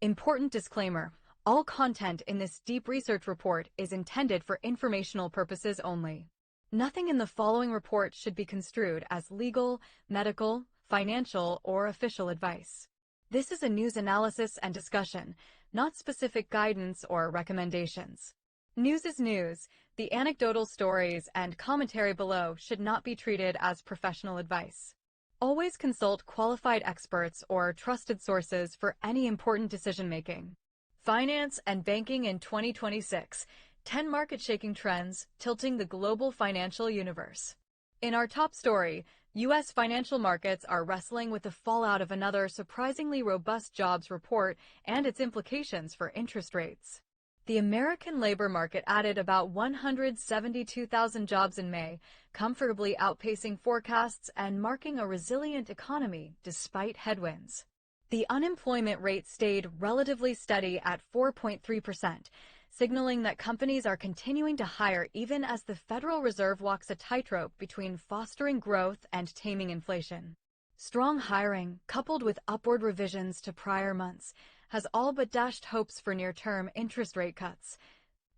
Important disclaimer: all content in this deep research report is intended for informational purposes only. Nothing in the following report should be construed as legal, medical, financial, or official advice. This is a news analysis and discussion, not specific guidance or recommendations. News is news. The anecdotal stories and commentary below should not be treated as professional advice. Always consult qualified experts or trusted sources for any important decision-making. Finance and banking in 2026. 10 market-shaking trends tilting the global financial universe. In our top story, U.S. financial markets are wrestling with the fallout of another surprisingly robust jobs report and its implications for interest rates. The American labor market added about 172,000 jobs in May, comfortably outpacing forecasts and marking a resilient economy despite headwinds. The unemployment rate stayed relatively steady at 4.3%, signaling that companies are continuing to hire even as the Federal Reserve walks a tightrope between fostering growth and taming inflation. Strong hiring, coupled with upward revisions to prior months, has all but dashed hopes for near-term interest rate cuts,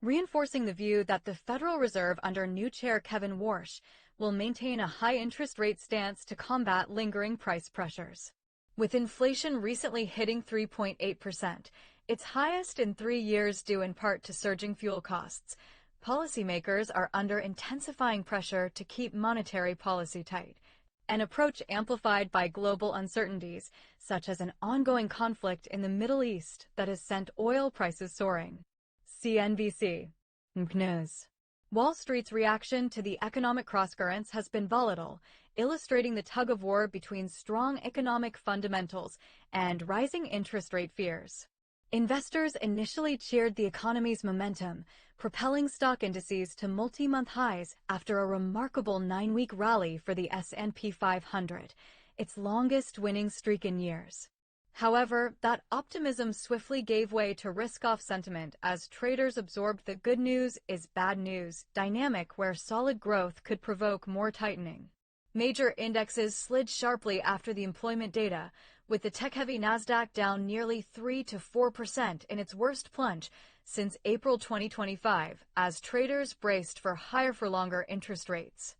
reinforcing the view that the Federal Reserve under new Chair Kevin Warsh will maintain a high interest rate stance to combat lingering price pressures. With inflation recently hitting 3.8%, its highest in 3 years due in part to surging fuel costs, policymakers are under intensifying pressure to keep monetary policy tight, an approach amplified by global uncertainties, such as an ongoing conflict in the Middle East that has sent oil prices soaring. CNBC News. Wall Street's reaction to the economic crosscurrents has been volatile, illustrating the tug-of-war between strong economic fundamentals and rising interest rate fears. Investors initially cheered the economy's momentum, propelling stock indices to multi-month highs after a remarkable 9-week rally for the S&P 500, its longest winning streak in years. However, that optimism swiftly gave way to risk-off sentiment as traders absorbed the good news is bad news dynamic where solid growth could provoke more tightening. Major indexes slid sharply after the employment data, with the tech-heavy Nasdaq down nearly 3 to 4% in its worst plunge since April 2025, as traders braced for higher-for-longer interest rates.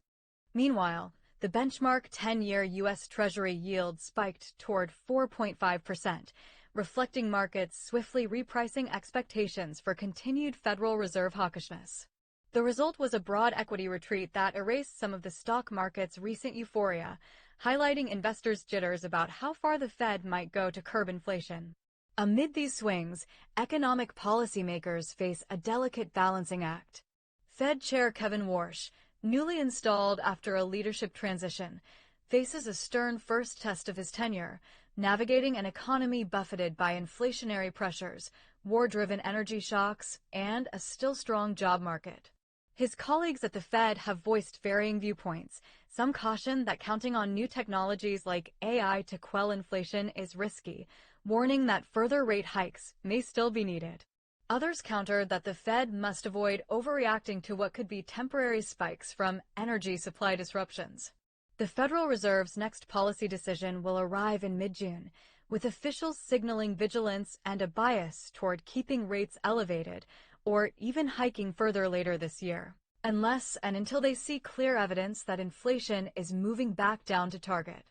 Meanwhile, the benchmark 10-year U.S. Treasury yield spiked toward 4.5%, reflecting markets swiftly repricing expectations for continued Federal Reserve hawkishness. The result was a broad equity retreat that erased some of the stock market's recent euphoria, highlighting investors' jitters about how far the Fed might go to curb inflation. Amid these swings, economic policymakers face a delicate balancing act. Fed Chair Kevin Warsh, newly installed after a leadership transition, faces a stern first test of his tenure, navigating an economy buffeted by inflationary pressures, war-driven energy shocks, and a still strong job market. His colleagues at the Fed have voiced varying viewpoints. Some caution that counting on new technologies like AI to quell inflation is risky, warning that further rate hikes may still be needed. Others counter that the Fed must avoid overreacting to what could be temporary spikes from energy supply disruptions. The Federal Reserve's next policy decision will arrive in mid-June, with officials signaling vigilance and a bias toward keeping rates elevated or even hiking further later this year, unless and until they see clear evidence that inflation is moving back down to target.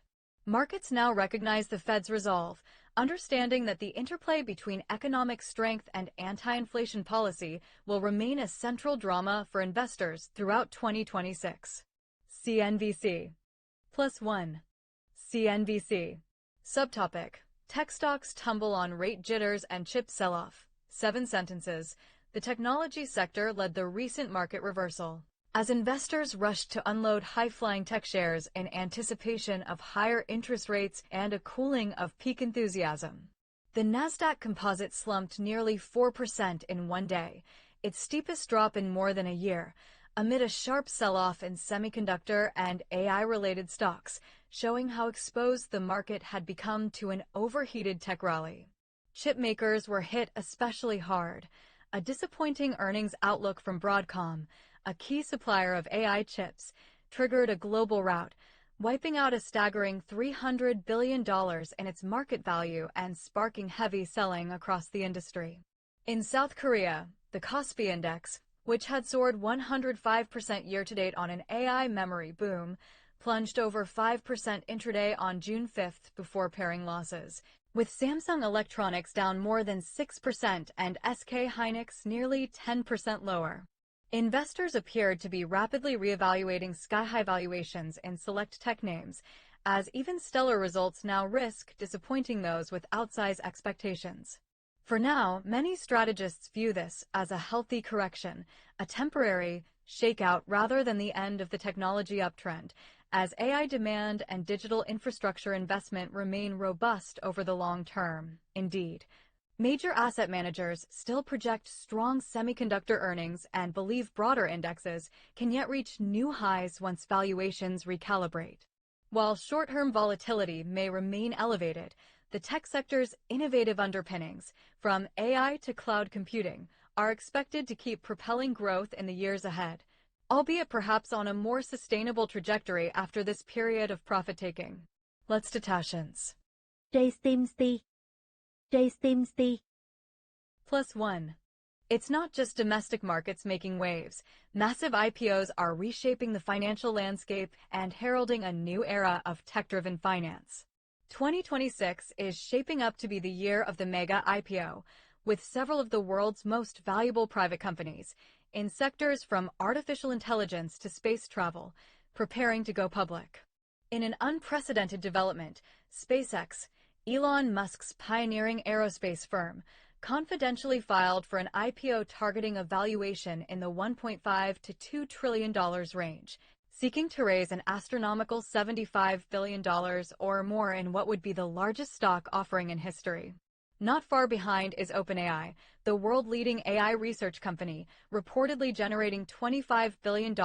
Markets now recognize the Fed's resolve, understanding that the interplay between economic strength and anti-inflation policy will remain a central drama for investors throughout 2026. CNBC +1. CNBC. Subtopic: Tech stocks tumble on rate jitters and chip sell-off. 7 sentences. The technology sector led the recent market reversal, as investors rushed to unload high-flying tech shares in anticipation of higher interest rates and a cooling of peak enthusiasm. The Nasdaq Composite slumped nearly 4% in one day, its steepest drop in more than a year, amid a sharp sell-off in semiconductor and AI-related stocks, showing how exposed the market had become to an overheated tech rally. Chip makers were hit especially hard. A disappointing earnings outlook from Broadcom, a key supplier of AI chips, triggered a global rout, wiping out a staggering $300 billion in its market value and sparking heavy selling across the industry. In South Korea, the Kospi Index, which had soared 105% year-to-date on an AI memory boom, plunged over 5% intraday on June 5th before pairing losses, with Samsung Electronics down more than 6% and SK Hynix nearly 10% lower. Investors appeared to be rapidly reevaluating sky-high valuations in select tech names, as even stellar results now risk disappointing those with outsized expectations. For now, many strategists view this as a healthy correction, a temporary shakeout rather than the end of the technology uptrend, as AI demand and digital infrastructure investment remain robust over the long term. Indeed, major asset managers still project strong semiconductor earnings and believe broader indexes can yet reach new highs once valuations recalibrate. While short-term volatility may remain elevated, the tech sector's innovative underpinnings, from AI to cloud computing, are expected to keep propelling growth in the years ahead, albeit perhaps on a more sustainable trajectory after this period of profit-taking. Let's detachins. JSTMC. +1. It's not just domestic markets making waves. Massive IPOs are reshaping the financial landscape and heralding a new era of tech-driven finance. 2026 is shaping up to be the year of the mega IPO, with several of the world's most valuable private companies, in sectors from artificial intelligence to space travel, preparing to go public. In an unprecedented development, SpaceX, Elon Musk's pioneering aerospace firm, confidentially filed for an IPO targeting a valuation in the $1.5 to $2 trillion range, seeking to raise an astronomical $75 billion or more in what would be the largest stock offering in history. Not far behind is OpenAI, the world-leading AI research company, reportedly generating $25 billion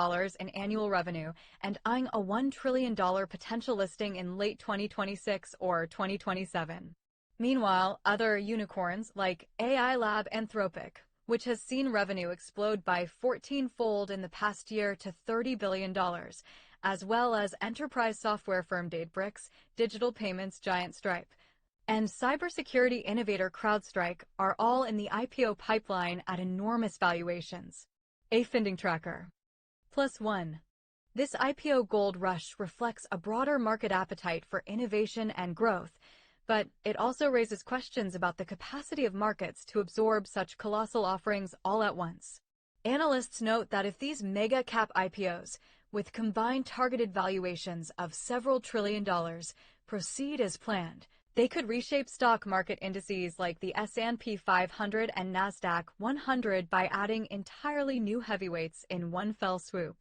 in annual revenue and eyeing a $1 trillion potential listing in late 2026 or 2027. Meanwhile, other unicorns like AI lab Anthropic, which has seen revenue explode by 14-fold in the past year to $30 billion, as well as enterprise software firm Databricks, digital payments giant Stripe, and cybersecurity innovator CrowdStrike are all in the IPO pipeline at enormous valuations. A Funding Tracker. +1. This IPO gold rush reflects a broader market appetite for innovation and growth, but it also raises questions about the capacity of markets to absorb such colossal offerings all at once. Analysts note that if these mega-cap IPOs, with combined targeted valuations of several trillion dollars, proceed as planned, they could reshape stock market indices like the S&P 500 and NASDAQ 100 by adding entirely new heavyweights in one fell swoop.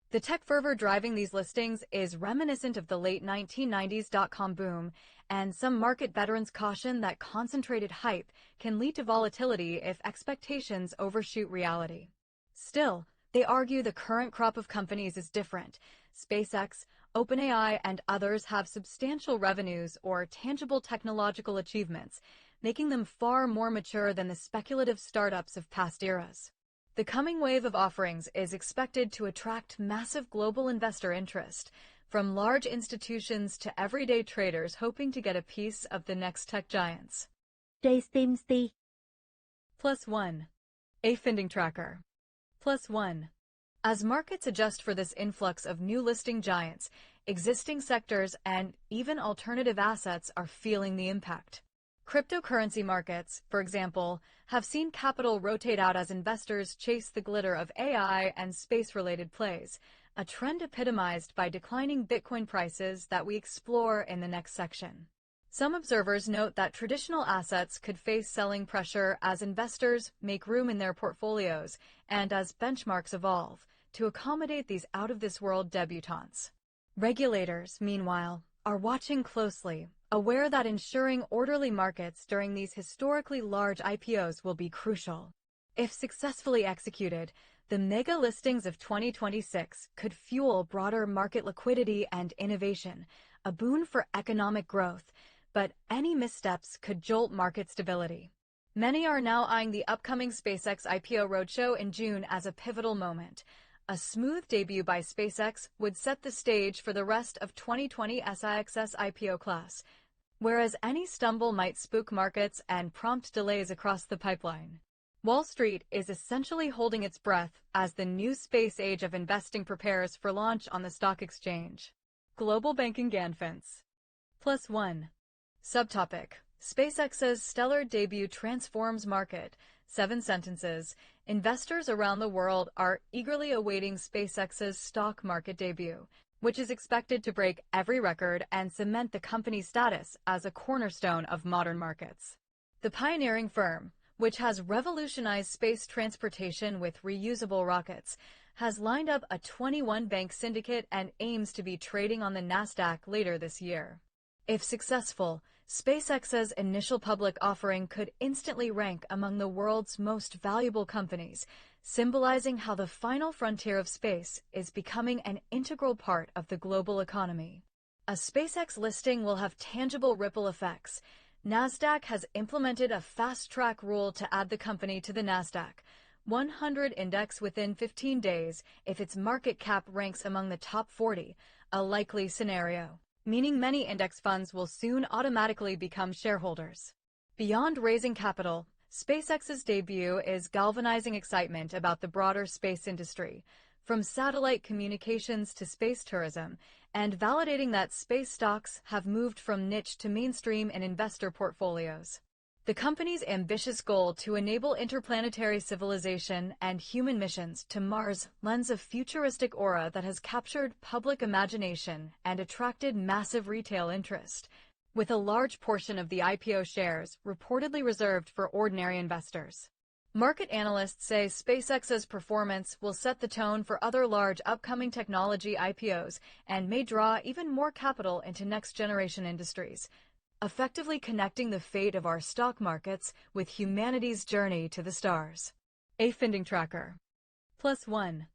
The tech fervor driving these listings is reminiscent of the late 1990s dot-com boom, and some market veterans caution that concentrated hype can lead to volatility if expectations overshoot reality. Still, they argue the current crop of companies is different. SpaceX, OpenAI, and others have substantial revenues or tangible technological achievements, making them far more mature than the speculative startups of past eras. The coming wave of offerings is expected to attract massive global investor interest, from large institutions to everyday traders hoping to get a piece of the next tech giants. JSTMC. +1. A Funding Tracker. +1. As markets adjust for this influx of new listing giants, existing sectors and even alternative assets are feeling the impact. Cryptocurrency markets, for example, have seen capital rotate out as investors chase the glitter of AI and space-related plays, a trend epitomized by declining Bitcoin prices that we explore in the next section. Some observers note that traditional assets could face selling pressure as investors make room in their portfolios and as benchmarks evolve to accommodate these out-of-this-world debutantes. Regulators, meanwhile, are watching closely, aware that ensuring orderly markets during these historically large IPOs will be crucial. If successfully executed, the mega listings of 2026 could fuel broader market liquidity and innovation, a boon for economic growth, but any missteps could jolt market stability. Many are now eyeing the upcoming SpaceX IPO roadshow in June as a pivotal moment, A smooth debut by SpaceX would set the stage for the rest of 2020 SIX's IPO class, whereas any stumble might spook markets and prompt delays across the pipeline. Wall Street is essentially holding its breath as the new space age of investing prepares for launch on the stock exchange. Global banking GANFINs. +1. Subtopic: SpaceX's stellar debut transforms market. 7 sentences. Investors around the world are eagerly awaiting SpaceX's stock market debut, which is expected to break every record and cement the company's status as a cornerstone of modern markets. The pioneering firm, which has revolutionized space transportation with reusable rockets, has lined up a 21-bank syndicate and aims to be trading on the Nasdaq later this year. If successful, SpaceX's initial public offering could instantly rank among the world's most valuable companies, symbolizing how the final frontier of space is becoming an integral part of the global economy. A SpaceX listing will have tangible ripple effects. Nasdaq has implemented a fast-track rule to add the company to the Nasdaq 100 index within 15 days if its market cap ranks among the top 40, a likely scenario, meaning many index funds will soon automatically become shareholders. Beyond raising capital, SpaceX's debut is galvanizing excitement about the broader space industry, from satellite communications to space tourism, and validating that space stocks have moved from niche to mainstream in investor portfolios. The company's ambitious goal to enable interplanetary civilization and human missions to Mars lends a futuristic aura that has captured public imagination and attracted massive retail interest, with a large portion of the IPO shares reportedly reserved for ordinary investors. Market analysts say SpaceX's performance will set the tone for other large upcoming technology IPOs and may draw even more capital into next-generation industries, effectively connecting the fate of our stock markets with humanity's journey to the stars. A Finding Tracker. +1.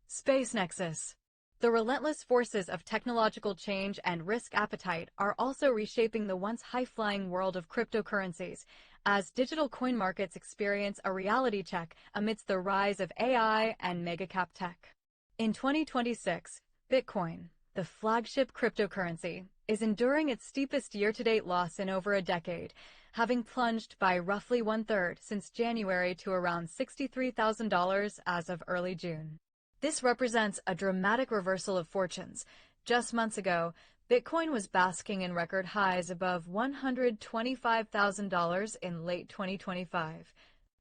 Space Nexus. The relentless forces of technological change and risk appetite are also reshaping the once high-flying world of cryptocurrencies, as digital coin markets experience a reality check amidst the rise of AI and mega-cap tech. In 2026, Bitcoin, the flagship cryptocurrency, is enduring its steepest year-to-date loss in over a decade, having plunged by roughly one-third since January to around $63,000 as of early June. This represents a dramatic reversal of fortunes. Just months ago, Bitcoin was basking in record highs above $125,000 in late 2025.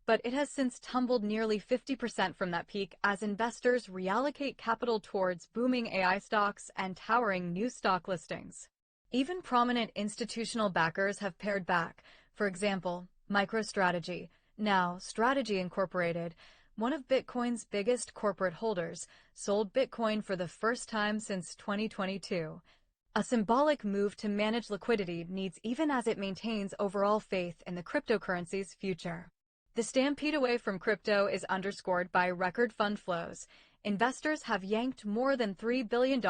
But it has since tumbled nearly 50% from that peak as investors reallocate capital towards booming AI stocks and towering new stock listings. Even prominent institutional backers have pared back. For example, MicroStrategy, now Strategy Incorporated, one of Bitcoin's biggest corporate holders, sold Bitcoin for the first time since 2022. A symbolic move to manage liquidity needs even as it maintains overall faith in the cryptocurrency's future. The stampede away from crypto is underscored by record fund flows. Investors have yanked more than $3 billion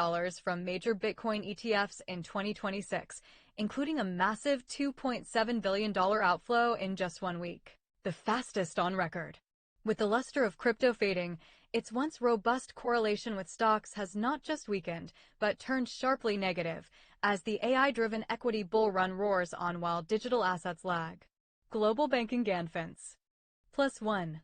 from major Bitcoin ETFs in 2026, including a massive $2.7 billion outflow in just 1 week, the fastest on record. With the luster of crypto fading, its once robust correlation with stocks has not just weakened, but turned sharply negative, as the AI-driven equity bull run roars on while digital assets lag. Global banking GANFINs. +1.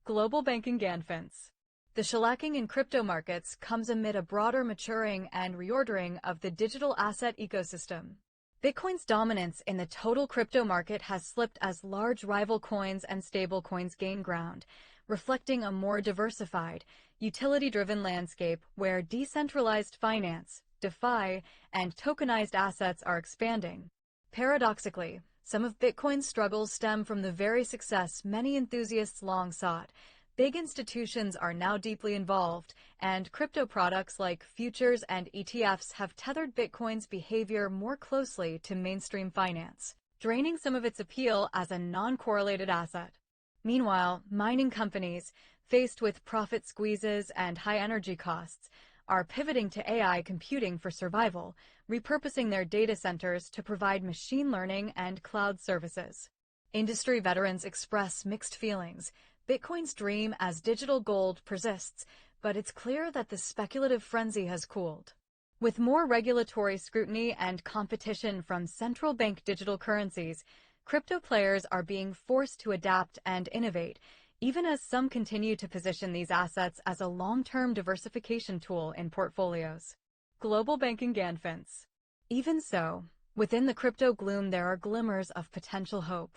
Global banking GANFINs. The shellacking in crypto markets comes amid a broader maturing and reordering of the digital asset ecosystem. Bitcoin's dominance in the total crypto market has slipped as large rival coins and stablecoins gain ground, reflecting a more diversified, utility-driven landscape where decentralized finance, Defy, and tokenized assets are expanding. Paradoxically, some of Bitcoin's struggles stem from the very success many enthusiasts long sought. Big institutions are now deeply involved, and crypto products like futures and ETFs have tethered Bitcoin's behavior more closely to mainstream finance, draining some of its appeal as a non-correlated asset. Meanwhile, mining companies, faced with profit squeezes and high energy costs, are pivoting to AI computing for survival, repurposing their data centers to provide machine learning and cloud services. Industry veterans express mixed feelings. Bitcoin's dream as digital gold persists, but it's clear that the speculative frenzy has cooled. With more regulatory scrutiny and competition from central bank digital currencies, crypto players are being forced to adapt and innovate, even as some continue to position these assets as a long-term diversification tool in portfolios. Global banking GANFINs. Even so, within the crypto gloom there are glimmers of potential hope.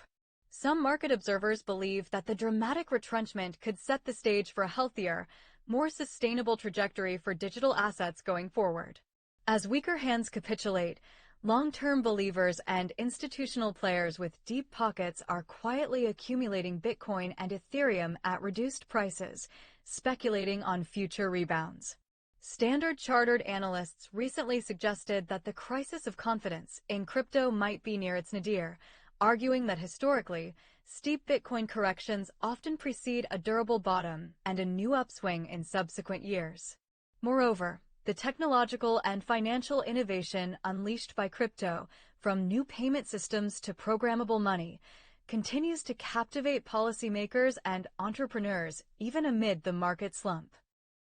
Some market observers believe that the dramatic retrenchment could set the stage for a healthier, more sustainable trajectory for digital assets going forward. As weaker hands capitulate, long-term believers and institutional players with deep pockets are quietly accumulating Bitcoin and Ethereum at reduced prices, speculating on future rebounds. Standard Chartered analysts recently suggested that the crisis of confidence in crypto might be near its nadir, arguing that historically, steep Bitcoin corrections often precede a durable bottom and a new upswing in subsequent years. Moreover, the technological and financial innovation unleashed by crypto, from new payment systems to programmable money, continues to captivate policymakers and entrepreneurs even amid the market slump.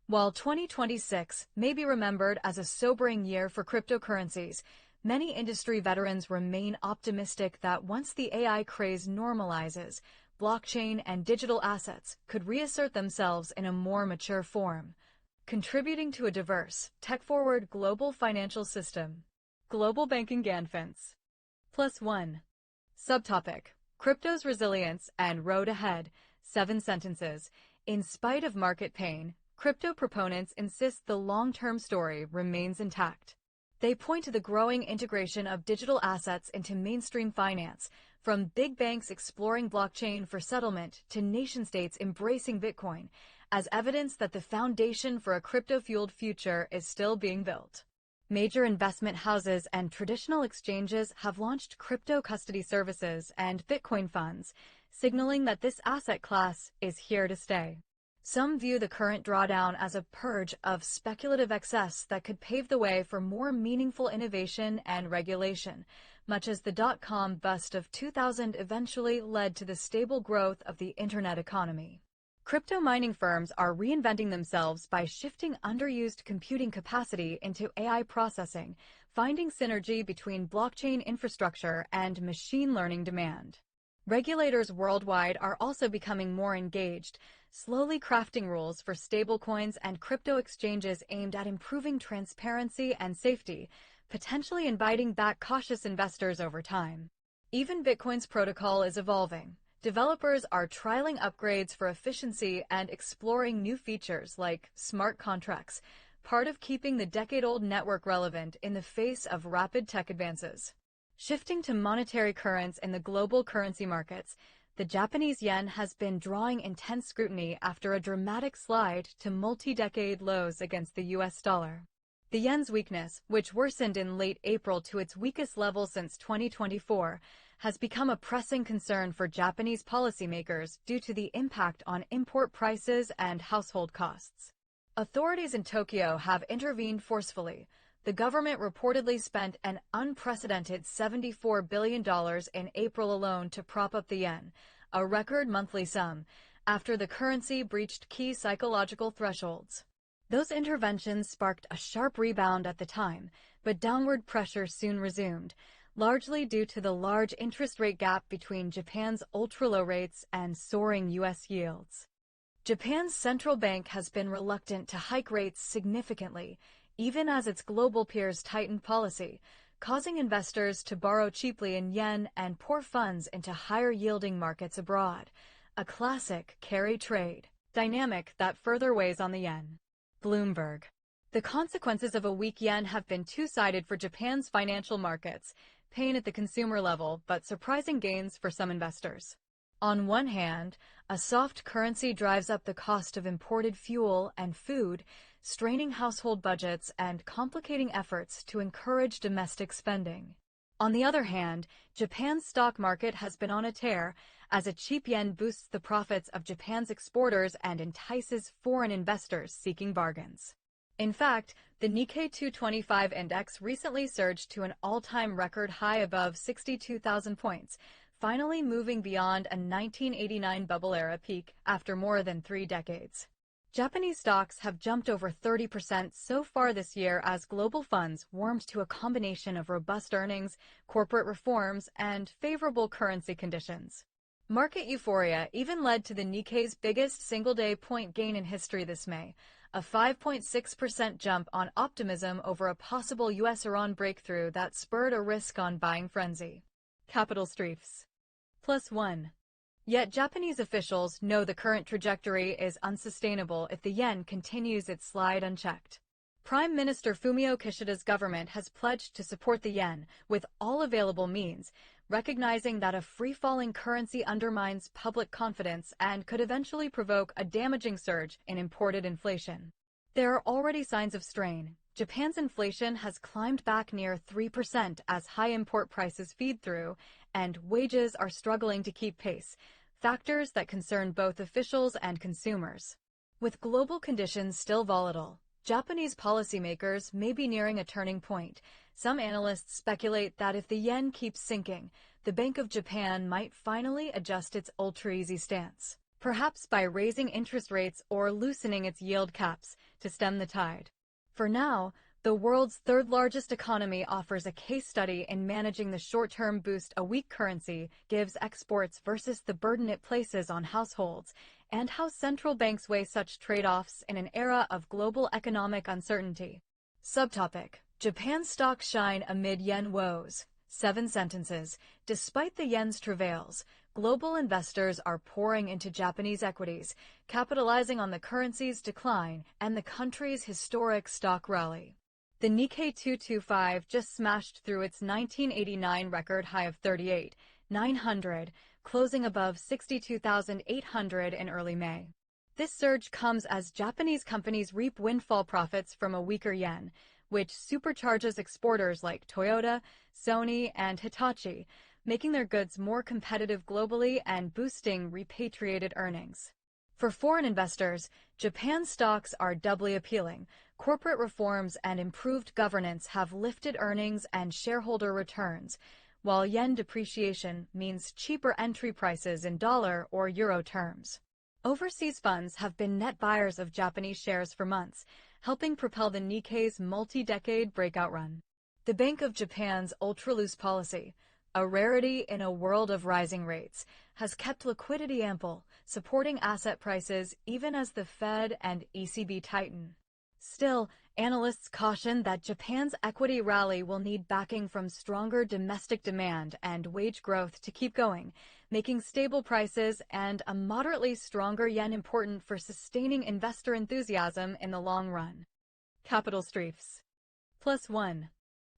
While 2026 may be remembered as a sobering year for cryptocurrencies, many industry veterans remain optimistic that once the AI craze normalizes, blockchain and digital assets could reassert themselves in a more mature form, contributing to a diverse, tech-forward global financial system. Global banking GANFINs. +1. Subtopic: Crypto's Resilience and Road Ahead. 7 sentences. In spite of market pain, crypto proponents insist the long-term story remains intact. They point to the growing integration of digital assets into mainstream finance, from big banks exploring blockchain for settlement to nation-states embracing Bitcoin, as evidence that the foundation for a crypto-fueled future is still being built. Major investment houses and traditional exchanges have launched crypto custody services and Bitcoin funds, signaling that this asset class is here to stay. Some view the current drawdown as a purge of speculative excess that could pave the way for more meaningful innovation and regulation, much as the dot-com bust of 2000 eventually led to the stable growth of the internet economy. Crypto mining firms are reinventing themselves by shifting underused computing capacity into AI processing, finding synergy between blockchain infrastructure and machine learning demand. Regulators worldwide are also becoming more engaged, slowly crafting rules for stablecoins and crypto exchanges aimed at improving transparency and safety, potentially inviting back cautious investors over time. Even Bitcoin's protocol is evolving. Developers are trialing upgrades for efficiency and exploring new features like smart contracts, part of keeping the decade-old network relevant in the face of rapid tech advances. Shifting to monetary currents in the global currency markets, the Japanese yen has been drawing intense scrutiny after a dramatic slide to multi-decade lows against the US dollar. The yen's weakness, which worsened in late April to its weakest level since 2024, has become a pressing concern for Japanese policymakers due to the impact on import prices and household costs. Authorities in Tokyo have intervened forcefully. The government reportedly spent an unprecedented $74 billion in April alone to prop up the yen, a record monthly sum, after the currency breached key psychological thresholds. Those interventions sparked a sharp rebound at the time, but downward pressure soon resumed, largely due to the large interest rate gap between Japan's ultra-low rates and soaring U.S. yields. Japan's central bank has been reluctant to hike rates significantly, even as its global peers tightened policy, causing investors to borrow cheaply in yen and pour funds into higher-yielding markets abroad, a classic carry trade dynamic that further weighs on the yen. Bloomberg. The consequences of a weak yen have been two-sided for Japan's financial markets, pain at the consumer level, but surprising gains for some investors. On one hand, a soft currency drives up the cost of imported fuel and food, straining household budgets and complicating efforts to encourage domestic spending. On the other hand, Japan's stock market has been on a tear, as a cheap yen boosts the profits of Japan's exporters and entices foreign investors seeking bargains. In fact, the Nikkei 225 index recently surged to an all-time record high above 62,000 points, finally moving beyond a 1989 bubble-era peak after more than 3 decades. Japanese stocks have jumped over 30% so far this year as global funds warmed to a combination of robust earnings, corporate reforms, and favorable currency conditions. Market euphoria even led to the Nikkei's biggest single-day point gain in history this May, a 5.6% jump on optimism over a possible US-Iran breakthrough that spurred a risk-on buying frenzy. Capital Streets. +1. Yet Japanese officials know the current trajectory is unsustainable if the yen continues its slide unchecked. Prime Minister Fumio Kishida's government has pledged to support the yen with all available means, recognizing that a free-falling currency undermines public confidence and could eventually provoke a damaging surge in imported inflation. There are already signs of strain. Japan's inflation has climbed back near 3% as high import prices feed through, and wages are struggling to keep pace, factors that concern both officials and consumers. With global conditions still volatile, Japanese policymakers may be nearing a turning point. Some analysts speculate that if the yen keeps sinking, the Bank of Japan might finally adjust its ultra-easy stance, perhaps by raising interest rates or loosening its yield caps to stem the tide. For now, the world's third-largest economy offers a case study in managing the short-term boost a weak currency gives exports versus the burden it places on households, and how central banks weigh such trade-offs in an era of global economic uncertainty. Subtopic: Japan's stocks shine amid yen woes. 7 sentences. Despite the yen's travails, global investors are pouring into Japanese equities, capitalizing on the currency's decline and the country's historic stock rally. The Nikkei 225 just smashed through its 1989 record high of 38,900, closing above 62,800 in early May. This surge comes as Japanese companies reap windfall profits from a weaker yen, which supercharges exporters like Toyota, Sony, and Hitachi, making their goods more competitive globally and boosting repatriated earnings. For foreign investors, Japan's stocks are doubly appealing. Corporate reforms and improved governance have lifted earnings and shareholder returns, while yen depreciation means cheaper entry prices in dollar or euro terms. Overseas funds have been net buyers of Japanese shares for months, helping propel the Nikkei's multi-decade breakout run. The Bank of Japan's ultra-loose policy, a rarity in a world of rising rates, has kept liquidity ample, supporting asset prices even as the Fed and ECB tighten. Still, analysts caution that Japan's equity rally will need backing from stronger domestic demand and wage growth to keep going, making stable prices and a moderately stronger yen important for sustaining investor enthusiasm in the long run. Capital Streets. +1.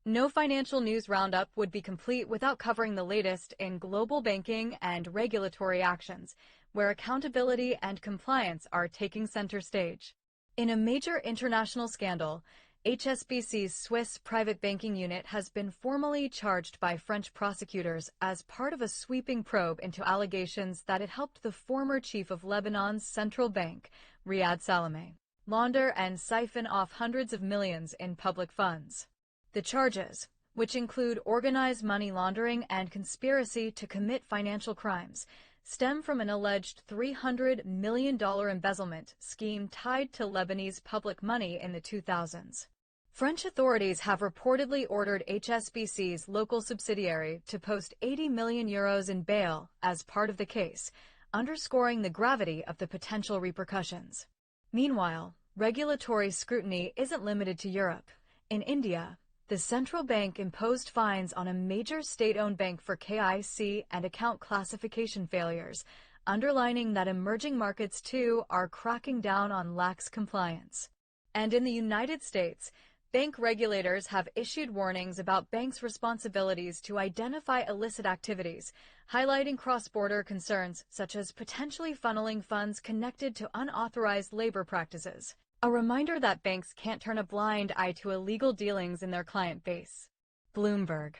No financial news roundup would be complete without covering the latest in global banking and regulatory actions, where accountability and compliance are taking center stage. In a major international scandal, HSBC's Swiss private banking unit has been formally charged by French prosecutors as part of a sweeping probe into allegations that it helped the former chief of Lebanon's central bank, Riyad Salameh, launder and siphon off hundreds of millions in public funds. The charges, which include organized money laundering and conspiracy to commit financial crimes, stem from an alleged $300 million embezzlement scheme tied to Lebanese public money in the 2000s. French authorities have reportedly ordered HSBC's local subsidiary to post €80 million in bail as part of the case, underscoring the gravity of the potential repercussions. Meanwhile, regulatory scrutiny isn't limited to Europe. In India, the central bank imposed fines on a major state-owned bank for KYC and account classification failures, underlining that emerging markets, too, are cracking down on lax compliance. And in the United States, bank regulators have issued warnings about banks' responsibilities to identify illicit activities, highlighting cross-border concerns such as potentially funneling funds connected to unauthorized labor practices. A reminder that banks can't turn a blind eye to illegal dealings in their client base. Bloomberg.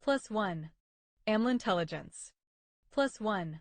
+1. AML Intelligence. +1.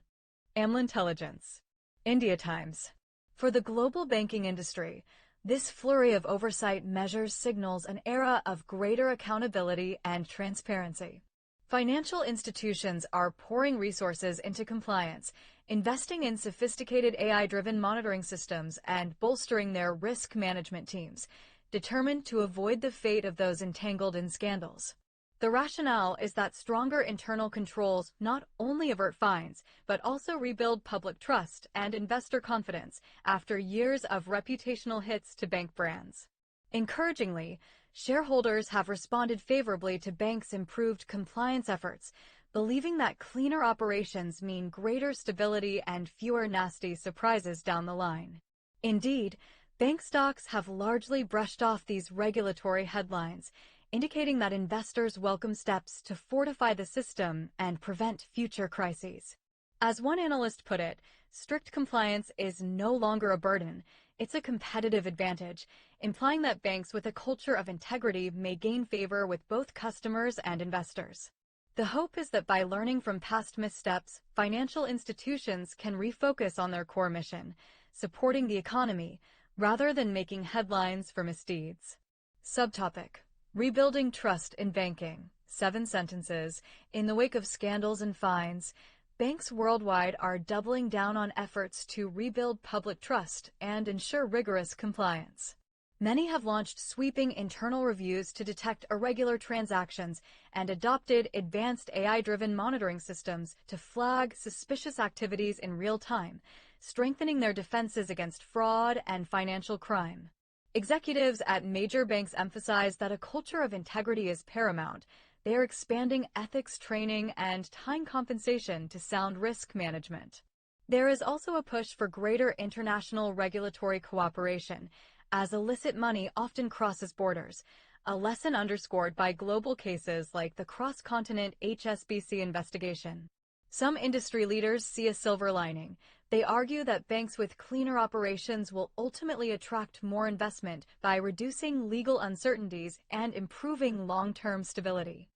AML Intelligence. India Times. For the global banking industry, this flurry of oversight measures signals an era of greater accountability and transparency. Financial institutions are pouring resources into compliance, investing in sophisticated AI-driven monitoring systems and bolstering their risk management teams, determined to avoid the fate of those entangled in scandals. The rationale is that stronger internal controls not only avert fines, but also rebuild public trust and investor confidence after years of reputational hits to bank brands. Encouragingly, shareholders have responded favorably to banks' improved compliance efforts, believing that cleaner operations mean greater stability and fewer nasty surprises down the line. Indeed, bank stocks have largely brushed off these regulatory headlines, indicating that investors welcome steps to fortify the system and prevent future crises. As one analyst put it, strict compliance is no longer a burden, it's a competitive advantage, implying that banks with a culture of integrity may gain favor with both customers and investors. The hope is that by learning from past missteps, financial institutions can refocus on their core mission, supporting the economy, rather than making headlines for misdeeds. Subtopic: Rebuilding Trust in Banking. 7 sentences. In the wake of scandals and fines, banks worldwide are doubling down on efforts to rebuild public trust and ensure rigorous compliance. Many have launched sweeping internal reviews to detect irregular transactions and adopted advanced AI-driven monitoring systems to flag suspicious activities in real time, strengthening their defenses against fraud and financial crime. Executives at major banks emphasize that a culture of integrity is paramount. They are expanding ethics training and tying compensation to sound risk management. There is also a push for greater international regulatory cooperation, as illicit money often crosses borders, a lesson underscored by global cases like the cross-continent HSBC investigation. Some industry leaders see a silver lining. They argue that banks with cleaner operations will ultimately attract more investment by reducing legal uncertainties and improving long-term stability.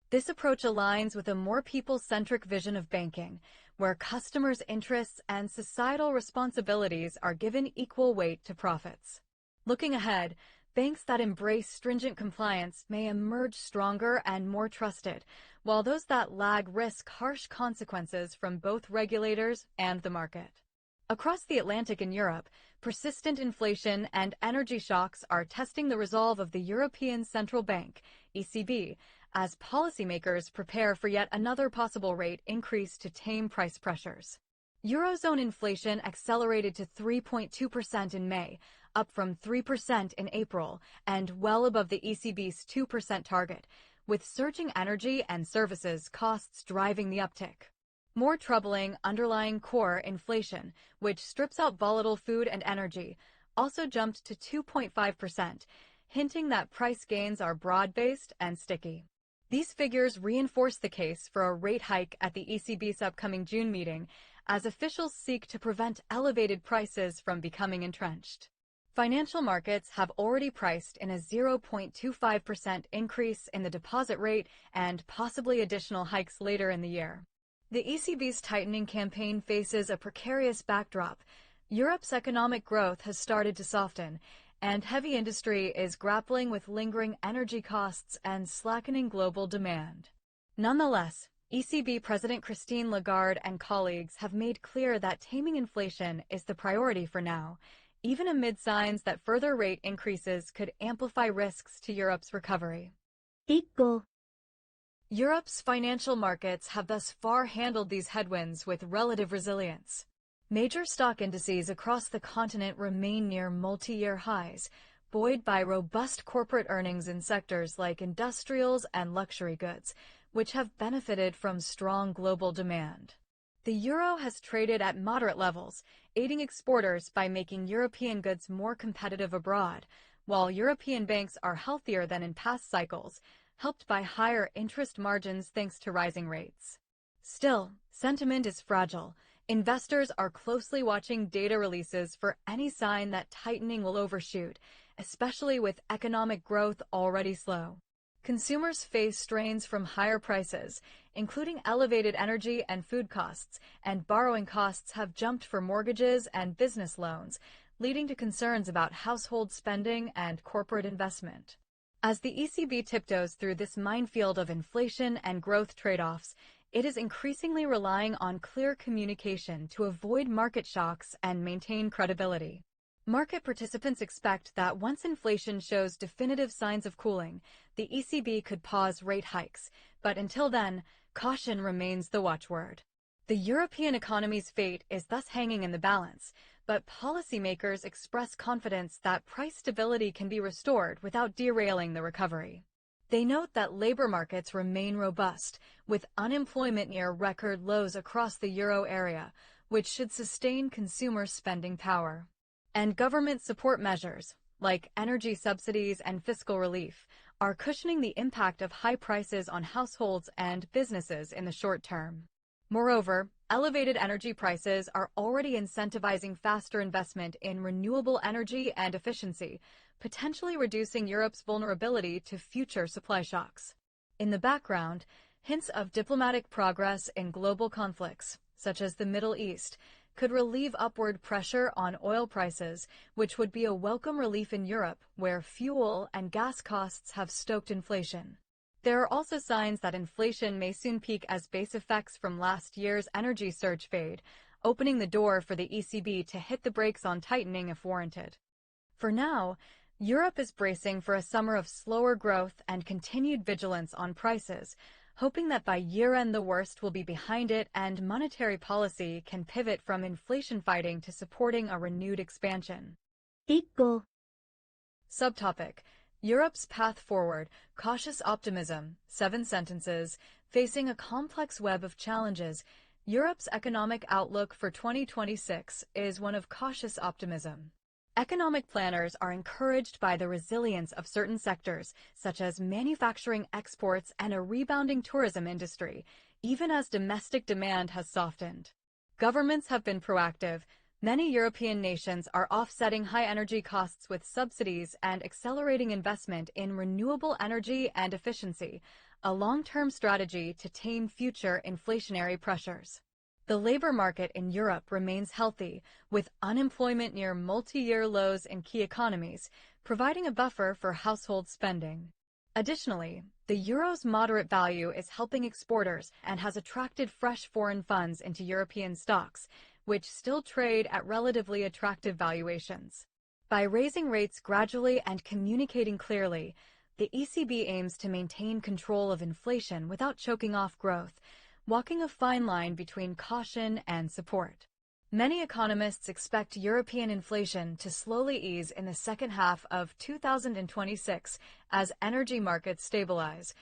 This approach aligns with a more people-centric vision of banking, where customers' interests and societal responsibilities are given equal weight to profits. Looking ahead, banks that embrace stringent compliance may emerge stronger and more trusted, while those that lag risk harsh consequences from both regulators and the market. Across the Atlantic in Europe, persistent inflation and energy shocks are testing the resolve of the European Central Bank, ECB, as policymakers prepare for yet another possible rate increase to tame price pressures. Eurozone inflation accelerated to 3.2% in May, up from 3% in April, and well above the ECB's 2% target, with surging energy and services costs driving the uptick. More troubling, underlying core inflation, which strips out volatile food and energy, also jumped to 2.5%, hinting that price gains are broad-based and sticky. These figures reinforce the case for a rate hike at the ECB's upcoming June meeting, as officials seek to prevent elevated prices from becoming entrenched. Financial markets have already priced in a 0.25% increase in the deposit rate and possibly additional hikes later in the year. The ECB's tightening campaign faces a precarious backdrop. Europe's economic growth has started to soften, and heavy industry is grappling with lingering energy costs and slackening global demand. Nonetheless, ECB President Christine Lagarde and colleagues have made clear that taming inflation is the priority for now, even amid signs that further rate increases could amplify risks to Europe's recovery. Equal. Europe's financial markets have thus far handled these headwinds with relative resilience. Major stock indices across the continent remain near multi-year highs, buoyed by robust corporate earnings in sectors like industrials and luxury goods, which have benefited from strong global demand. The euro has traded at moderate levels, aiding exporters by making European goods more competitive abroad, while European banks are healthier than in past cycles, helped by higher interest margins thanks to rising rates. Still, sentiment is fragile. Investors are closely watching data releases for any sign that tightening will overshoot, especially with economic growth already slow. Consumers face strains from higher prices, including elevated energy and food costs, and borrowing costs have jumped for mortgages and business loans, leading to concerns about household spending and corporate investment. As the ECB tiptoes through this minefield of inflation and growth trade-offs, it is increasingly relying on clear communication to avoid market shocks and maintain credibility. Market participants expect that once inflation shows definitive signs of cooling, the ECB could pause rate hikes, but until then, caution remains the watchword. The European economy's fate is thus hanging in the balance, but policymakers express confidence that price stability can be restored without derailing the recovery. They note that labor markets remain robust, with unemployment near record lows across the euro area, which should sustain consumer spending power. And government support measures, like energy subsidies and fiscal relief, are cushioning the impact of high prices on households and businesses in the short term. Moreover, elevated energy prices are already incentivizing faster investment in renewable energy and efficiency, potentially reducing Europe's vulnerability to future supply shocks. In the background, hints of diplomatic progress in global conflicts, such as the Middle East, could relieve upward pressure on oil prices, which would be a welcome relief in Europe, where fuel and gas costs have stoked inflation. There are also signs that inflation may soon peak as base effects from last year's energy surge fade, opening the door for the ECB to hit the brakes on tightening if warranted. For now, Europe is bracing for a summer of slower growth and continued vigilance on prices, hoping that by year-end the worst will be behind it and monetary policy can pivot from inflation fighting to supporting a renewed expansion. Equal. Subtopic: Europe's path forward, cautious optimism, 7 sentences, facing a complex web of challenges. Europe's economic outlook for 2026 is one of cautious optimism. Economic planners are encouraged by the resilience of certain sectors, such as manufacturing exports and a rebounding tourism industry, even as domestic demand has softened. Governments have been proactive. Many European nations are offsetting high energy costs with subsidies and accelerating investment in renewable energy and efficiency, a long-term strategy to tame future inflationary pressures. The labor market in Europe remains healthy, with unemployment near multi-year lows in key economies, providing a buffer for household spending. Additionally, the euro's moderate value is helping exporters and has attracted fresh foreign funds into European stocks, which still trade at relatively attractive valuations. By raising rates gradually and communicating clearly, the ECB aims to maintain control of inflation without choking off growth, walking a fine line between caution and support. Many economists expect European inflation to slowly ease in the second half of 2026 as energy markets stabilize,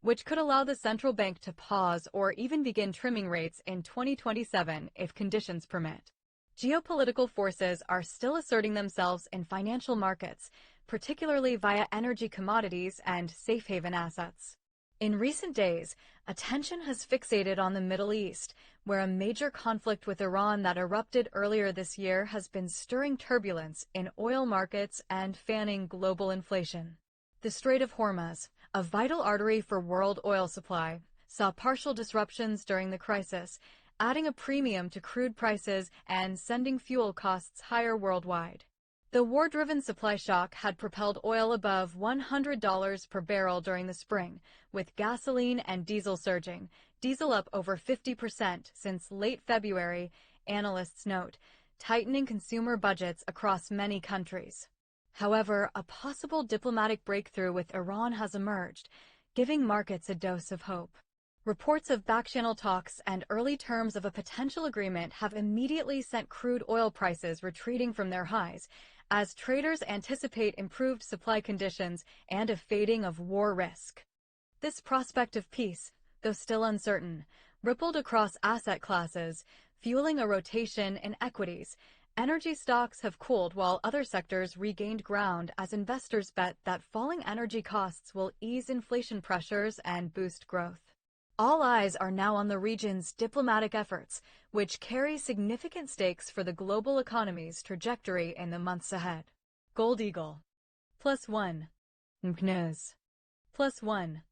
which could allow the central bank to pause or even begin trimming rates in 2027 if conditions permit. Geopolitical forces are still asserting themselves in financial markets, particularly via energy commodities and safe haven assets. In recent days, attention has fixated on the Middle East, where a major conflict with Iran that erupted earlier this year has been stirring turbulence in oil markets and fanning global inflation. The Strait of Hormuz, a vital artery for world oil supply, saw partial disruptions during the crisis, adding a premium to crude prices and sending fuel costs higher worldwide. The war-driven supply shock had propelled oil above $100 per barrel during the spring, with gasoline and diesel surging, diesel up over 50% since late February, analysts note, tightening consumer budgets across many countries. However, a possible diplomatic breakthrough with Iran has emerged, giving markets a dose of hope. Reports of back-channel talks and early terms of a potential agreement have immediately sent crude oil prices retreating from their highs, as traders anticipate improved supply conditions and a fading of war risk. This prospect of peace, though still uncertain, rippled across asset classes, fueling a rotation in equities. Energy stocks have cooled while other sectors regained ground as investors bet that falling energy costs will ease inflation pressures and boost growth. All eyes are now on the region's diplomatic efforts, which carry significant stakes for the global economy's trajectory in the months ahead. Gold Eagle. +1. MKNUS. +1.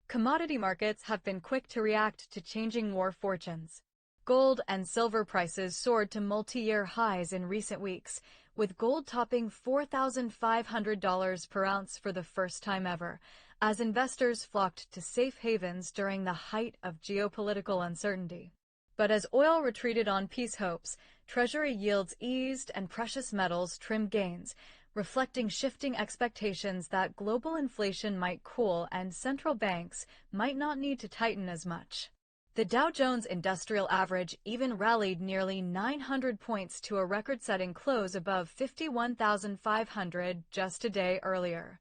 Commodity markets have been quick to react to changing war fortunes. Gold and silver prices soared to multi-year highs in recent weeks, with gold topping $4,500 per ounce for the first time ever, as investors flocked to safe havens during the height of geopolitical uncertainty. But as oil retreated on peace hopes, Treasury yields eased and precious metals trimmed gains, reflecting shifting expectations that global inflation might cool and central banks might not need to tighten as much. The Dow Jones Industrial Average even rallied nearly 900 points to a record-setting close above 51,500 just a day earlier,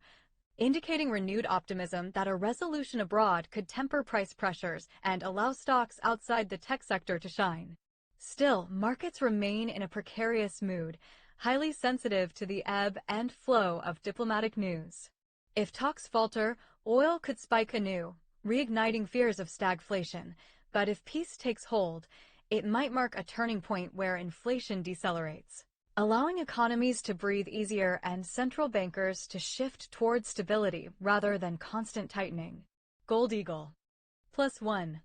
indicating renewed optimism that a resolution abroad could temper price pressures and allow stocks outside the tech sector to shine. Still, markets remain in a precarious mood, highly sensitive to the ebb and flow of diplomatic news. If talks falter, oil could spike anew, reigniting fears of stagflation. But if peace takes hold, it might mark a turning point where inflation decelerates, allowing economies to breathe easier and central bankers to shift towards stability rather than constant tightening. Gold Eagle. +1.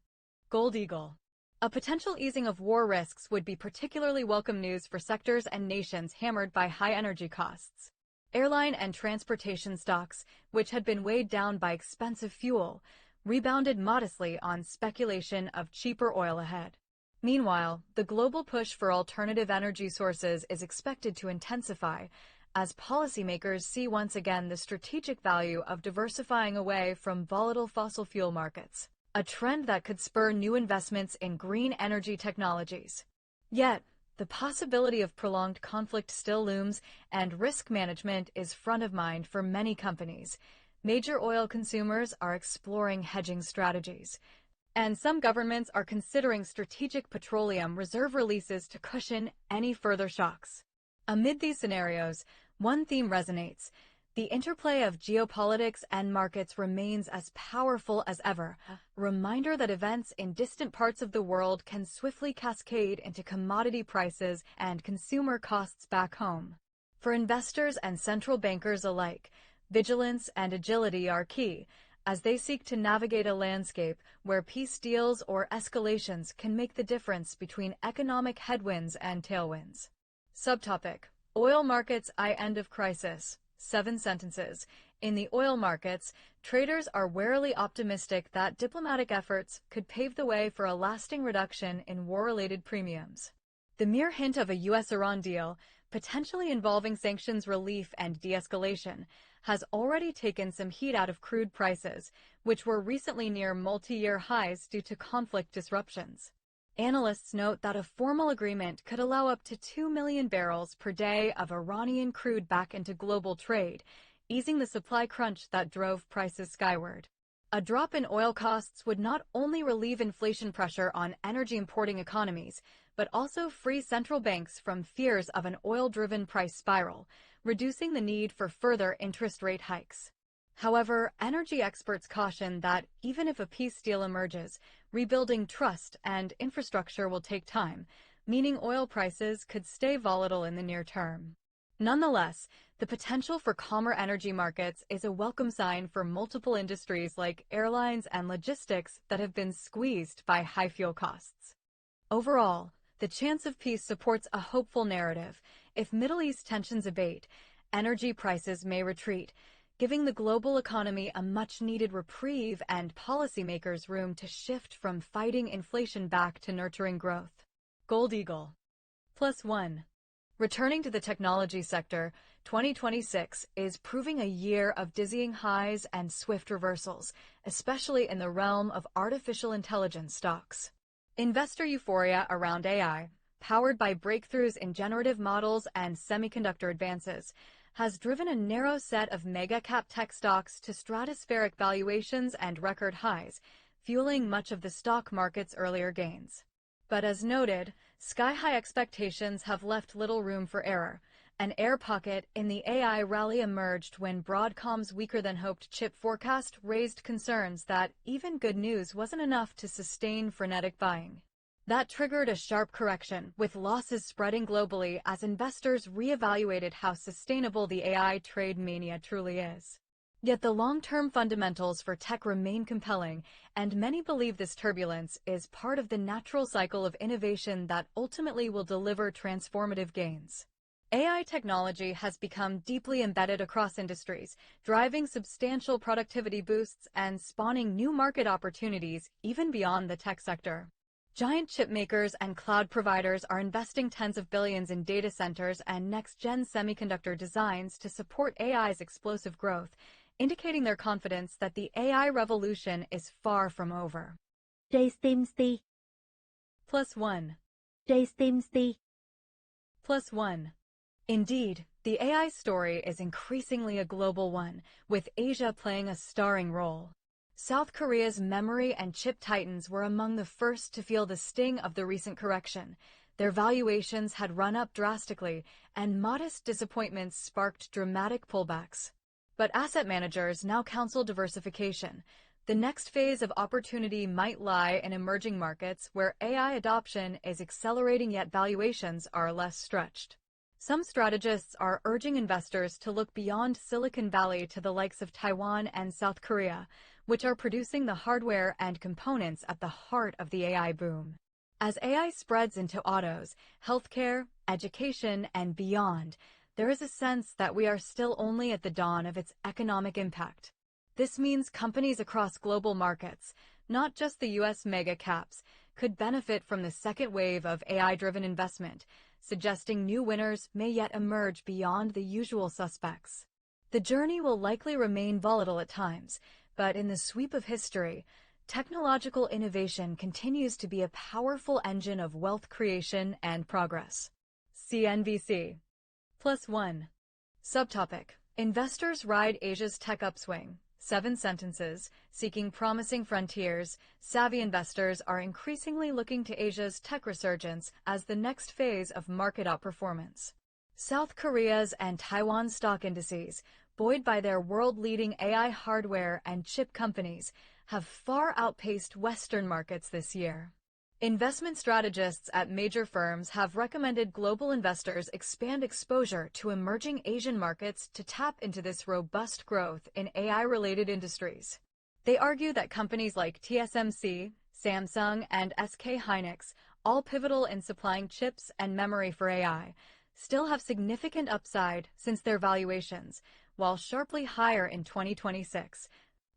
Gold Eagle. A potential easing of war risks would be particularly welcome news for sectors and nations hammered by high energy costs. Airline and transportation stocks, which had been weighed down by expensive fuel, rebounded modestly on speculation of cheaper oil ahead. Meanwhile, the global push for alternative energy sources is expected to intensify as policymakers see once again the strategic value of diversifying away from volatile fossil fuel markets, a trend that could spur new investments in green energy technologies. Yet, the possibility of prolonged conflict still looms, and risk management is front of mind for many companies. Major oil consumers are exploring hedging strategies, and some governments are considering strategic petroleum reserve releases to cushion any further shocks. Amid these scenarios, one theme resonates. The interplay of geopolitics and markets remains as powerful as ever, a reminder that events in distant parts of the world can swiftly cascade into commodity prices and consumer costs back home. For investors and central bankers alike, vigilance and agility are key, as they seek to navigate a landscape where peace deals or escalations can make the difference between economic headwinds and tailwinds. Subtopic: Oil Markets End of Crisis. 7 sentences. In the oil markets, traders are warily optimistic that diplomatic efforts could pave the way for a lasting reduction in war-related premiums. The mere hint of a U.S.-Iran deal, potentially involving sanctions relief and de-escalation, has already taken some heat out of crude prices, which were recently near multi-year highs due to conflict disruptions. Analysts note that a formal agreement could allow up to 2 million barrels per day of Iranian crude back into global trade, easing the supply crunch that drove prices skyward. A drop in oil costs would not only relieve inflation pressure on energy-importing economies, but also free central banks from fears of an oil-driven price spiral, reducing the need for further interest rate hikes. However, energy experts caution that even if a peace deal emerges, rebuilding trust and infrastructure will take time, meaning oil prices could stay volatile in the near term. Nonetheless, the potential for calmer energy markets is a welcome sign for multiple industries like airlines and logistics that have been squeezed by high fuel costs. Overall, the chance of peace supports a hopeful narrative. If Middle East tensions abate, energy prices may retreat, giving the global economy a much-needed reprieve and policymakers room to shift from fighting inflation back to nurturing growth. Gold Eagle. +1. Returning to the technology sector, 2026 is proving a year of dizzying highs and swift reversals, especially in the realm of artificial intelligence stocks. Investor euphoria around AI, powered by breakthroughs in generative models and semiconductor advances, has driven a narrow set of mega-cap tech stocks to stratospheric valuations and record highs, fueling much of the stock market's earlier gains. But as noted, sky-high expectations have left little room for error. An air pocket in the AI rally emerged when Broadcom's weaker-than-hoped chip forecast raised concerns that even good news wasn't enough to sustain frenetic buying. That triggered a sharp correction, with losses spreading globally as investors reevaluated how sustainable the AI trade mania truly is. Yet the long-term fundamentals for tech remain compelling, and many believe this turbulence is part of the natural cycle of innovation that ultimately will deliver transformative gains. AI technology has become deeply embedded across industries, driving substantial productivity boosts and spawning new market opportunities even beyond the tech sector. Giant chip makers and cloud providers are investing tens of billions in data centers and next-gen semiconductor designs to support AI's explosive growth, indicating their confidence that the AI revolution is far from over. JSTMC. +1. JSTMC. +1. Indeed, the AI story is increasingly a global one, with Asia playing a starring role. South Korea's memory and chip titans were among the first to feel the sting of the recent correction. Their valuations had run up drastically, and modest disappointments sparked dramatic pullbacks. But asset managers now counsel diversification. The next phase of opportunity might lie in emerging markets where AI adoption is accelerating yet valuations are less stretched. Some strategists are urging investors to look beyond Silicon Valley to the likes of Taiwan and South Korea, which are producing the hardware and components at the heart of the AI boom. As AI spreads into autos, healthcare, education, and beyond, there is a sense that we are still only at the dawn of its economic impact. This means companies across global markets, not just the US mega caps, could benefit from the second wave of AI-driven investment, suggesting new winners may yet emerge beyond the usual suspects. The journey will likely remain volatile at times, but in the sweep of history, technological innovation continues to be a powerful engine of wealth creation and progress. CNBC. +1. Subtopic: Investors ride Asia's tech upswing. 7 sentences. Seeking promising frontiers, savvy investors are increasingly looking to Asia's tech resurgence as the next phase of market outperformance. South Korea's and Taiwan's stock indices, buoyed by their world-leading AI hardware and chip companies, have far outpaced Western markets this year. Investment strategists at major firms have recommended global investors expand exposure to emerging Asian markets to tap into this robust growth in AI-related industries. They argue that companies like TSMC, Samsung, and SK Hynix, all pivotal in supplying chips and memory for AI, still have significant upside since their valuations, while sharply higher in 2026,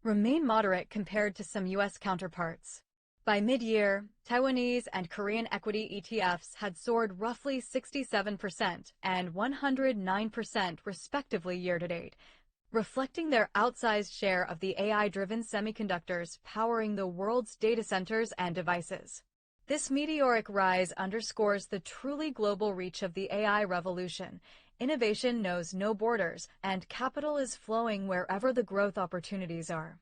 remain moderate compared to some U.S. counterparts. By mid-year, Taiwanese and Korean equity ETFs had soared roughly 67% and 109% respectively year-to-date, reflecting their outsized share of the AI-driven semiconductors powering the world's data centers and devices. This meteoric rise underscores the truly global reach of the AI revolution. Innovation knows no borders, and capital is flowing wherever the growth opportunities are.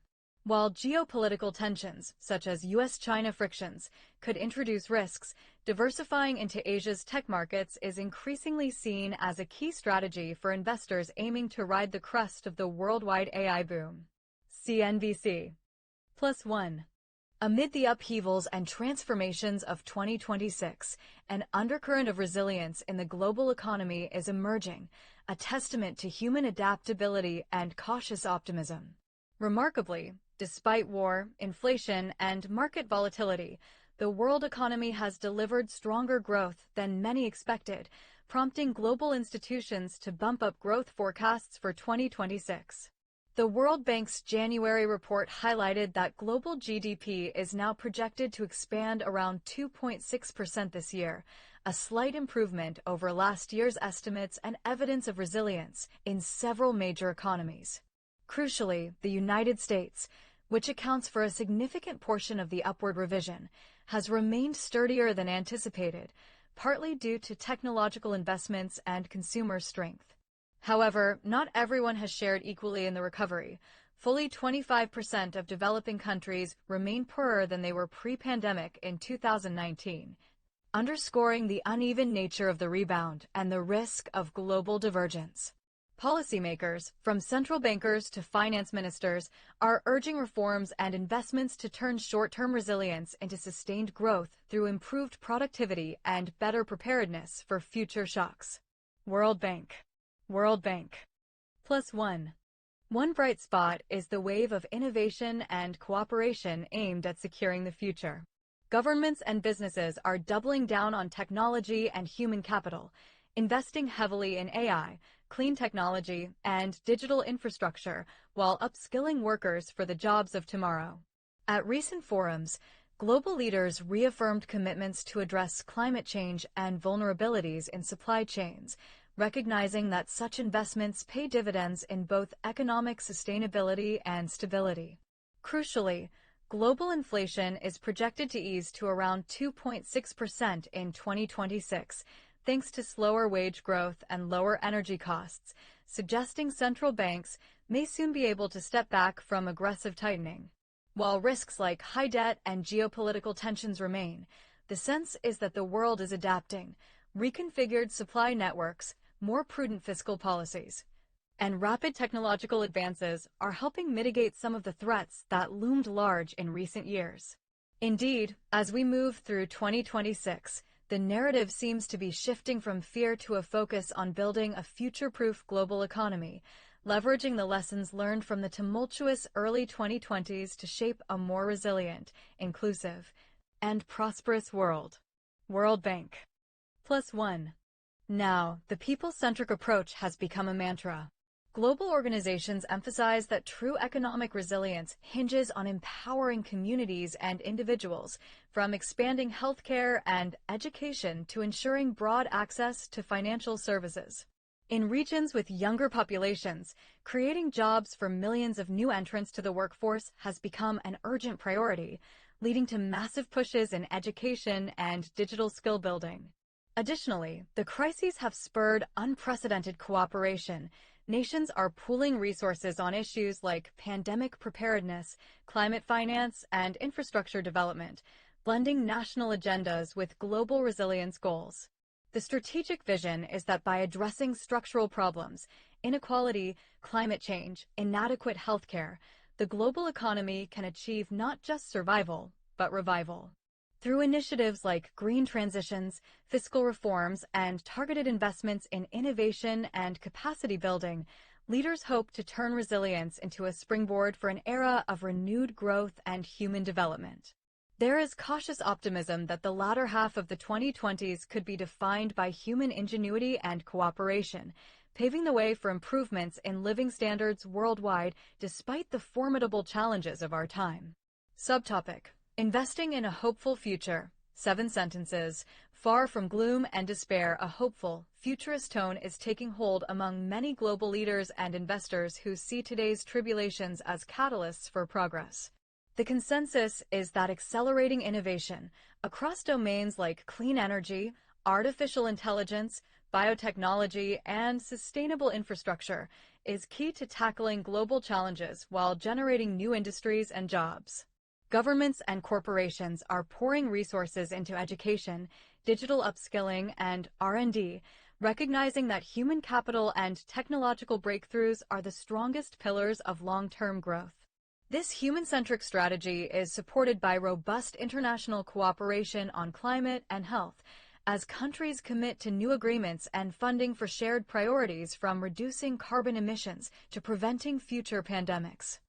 While geopolitical tensions, such as US-China frictions, could introduce risks, diversifying into Asia's tech markets is increasingly seen as a key strategy for investors aiming to ride the crest of the worldwide AI boom. CNBC. +1. Amid the upheavals and transformations of 2026, an undercurrent of resilience in the global economy is emerging, a testament to human adaptability and cautious optimism. Remarkably, despite war, inflation, and market volatility, the world economy has delivered stronger growth than many expected, prompting global institutions to bump up growth forecasts for 2026. The World Bank's January report highlighted that global GDP is now projected to expand around 2.6% this year, a slight improvement over last year's estimates and evidence of resilience in several major economies. Crucially, the United States, which accounts for a significant portion of the upward revision, has remained sturdier than anticipated, partly due to technological investments and consumer strength. However, not everyone has shared equally in the recovery. Fully 25% of developing countries remain poorer than they were pre-pandemic in 2019, underscoring the uneven nature of the rebound and the risk of global divergence. Policymakers, from central bankers to finance ministers, are urging reforms and investments to turn short-term resilience into sustained growth through improved productivity and better preparedness for future shocks. World Bank. +1. One bright spot is the wave of innovation and cooperation aimed at securing the future. Governments and businesses are doubling down on technology and human capital, investing heavily in AI, clean technology, and digital infrastructure while upskilling workers for the jobs of tomorrow. At recent forums, global leaders reaffirmed commitments to address climate change and vulnerabilities in supply chains, recognizing that such investments pay dividends in both economic sustainability and stability. Crucially, global inflation is projected to ease to around 2.6% in 2026, thanks to slower wage growth and lower energy costs, suggesting central banks may soon be able to step back from aggressive tightening. While risks like high debt and geopolitical tensions remain, the sense is that the world is adapting. Reconfigured supply networks, more prudent fiscal policies, and rapid technological advances are helping mitigate some of the threats that loomed large in recent years. Indeed, as we move through 2026, the narrative seems to be shifting from fear to a focus on building a future-proof global economy, leveraging the lessons learned from the tumultuous early 2020s to shape a more resilient, inclusive, and prosperous world. World Bank. +1. Now, the people-centric approach has become a mantra. Global organizations emphasize that true economic resilience hinges on empowering communities and individuals, from expanding healthcare and education to ensuring broad access to financial services. In regions with younger populations, creating jobs for millions of new entrants to the workforce has become an urgent priority, leading to massive pushes in education and digital skill building. Additionally, the crises have spurred unprecedented cooperation. Nations are pooling resources on issues like pandemic preparedness, climate finance, and infrastructure development, blending national agendas with global resilience goals. The strategic vision is that by addressing structural problems, inequality, climate change, inadequate healthcare, the global economy can achieve not just survival, but revival. Through initiatives like green transitions, fiscal reforms, and targeted investments in innovation and capacity building, leaders hope to turn resilience into a springboard for an era of renewed growth and human development. There is cautious optimism that the latter half of the 2020s could be defined by human ingenuity and cooperation, paving the way for improvements in living standards worldwide despite the formidable challenges of our time. Subtopic: Investing in a hopeful future. 7 sentences. Far from gloom and despair, a hopeful, futurist tone is taking hold among many global leaders and investors who see today's tribulations as catalysts for progress. The consensus is that accelerating innovation across domains like clean energy, artificial intelligence, biotechnology, and sustainable infrastructure is key to tackling global challenges while generating new industries and jobs. Governments and corporations are pouring resources into education, digital upskilling, and R&D, recognizing that human capital and technological breakthroughs are the strongest pillars of long-term growth. This human-centric strategy is supported by robust international cooperation on climate and health, as countries commit to new agreements and funding for shared priorities from reducing carbon emissions to preventing future pandemics.